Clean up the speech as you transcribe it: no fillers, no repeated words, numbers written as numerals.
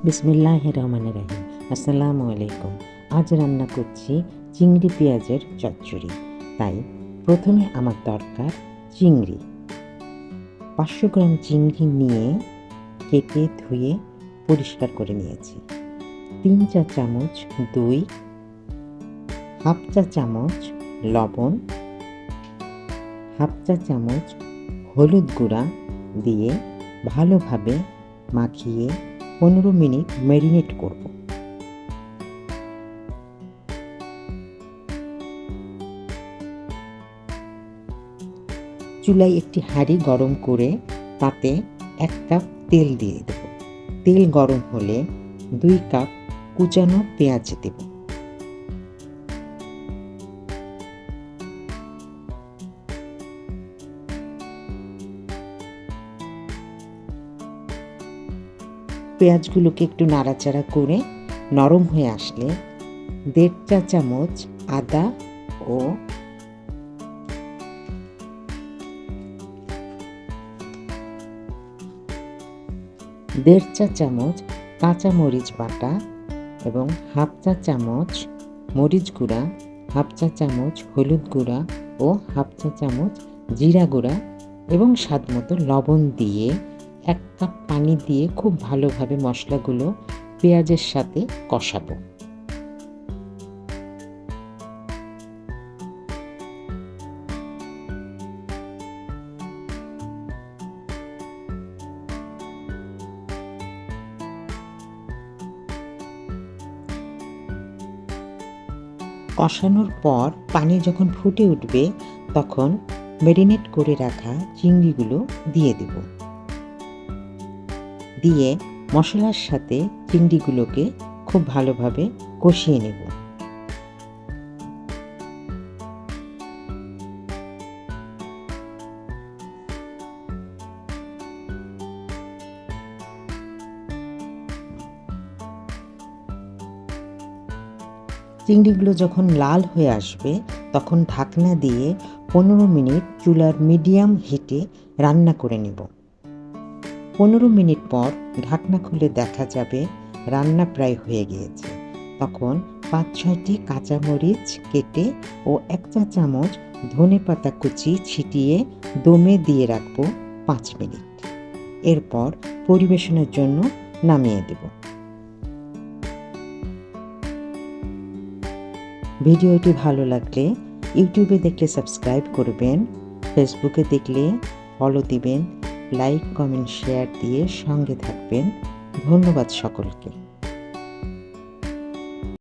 বিসমিল্লাহির রহমানির রহিম। আসসালামু আলাইকুম। আজ রান্না করছি চিংড়ি পেঁয়াজের চচ্চড়ি। তাই প্রথমে আমার দরকার চিংড়ি। 500 গ্রাম চিংড়ি নিয়ে কেটে ধুয়ে পরিষ্কার করে নিয়েছি। 3 চা চামচ দই, হাফ চা চামচ লবণ, হাফ চা চামচ হলুদ গুঁড়া দিয়ে ভালোভাবে মাখিয়ে 15 মিনিট ম্যারিনেট করব। চুলায় একটি হাঁড়ি গরম করে তাতে 1 কাপ তেল দিয়ে দেব। তেল গরম হলে 2 কাপ কুচানো পেঁয়াজ দেব। পেঁয়াজগুলোকে একটু নাড়াচাড়া করে নরম হয়ে আসলে 1.5 চা চামচ আদা ও 1.5 চা চামচ কাঁচা মরিচ বাটা এবং হাফ চা চামচ মরিচ গুঁড়া, হাফ চা চামচ হলুদ গুঁড়া ও হাফ চা চামচ জিরা গুঁড়া এবং স্বাদমতো লবণ দিয়ে 1 কাপ পানি দিয়ে খুব ভালোভাবে মশলাগুলো পেঁয়াজের সাথে কষাবো। কষানোর পর পানি যখন ফুটে উঠবে তখন ম্যারিনেট করে রাখা চিংড়িগুলো দিয়ে দেব। দিয়ে মশলার সাথে চিংড়িগুলোকে খুব ভালোভাবে কষিয়ে নেব। চিংড়িগুলো যখন লাল হয়ে আসবে তখন ঢাকনা দিয়ে 15 মিনিট চুলার মিডিয়াম হিটে রান্না করে নেব। 15 মিনিট পর ঢাকনা খুলে দেখা যাবে রান্না প্রায় হয়ে গিয়েছে। তখন 5-6টি কাঁচামরিচ কেটে ও 1 চা চামচ ধনেপাতা কুচি ছিটিয়ে দমে দিয়ে রাখবো 5 মিনিট। এরপর পরিবেশনের জন্য নামিয়ে দেব। ভিডিওটি ভালো লাগলে ইউটিউবে দেখলে সাবস্ক্রাইব করবেন, ফেসবুকে দেখলে ফলো দিবেন, লাইক কমেন্ট শেয়ার দিয়ে সঙ্গে থাকবেন। ধন্যবাদ সকলকে।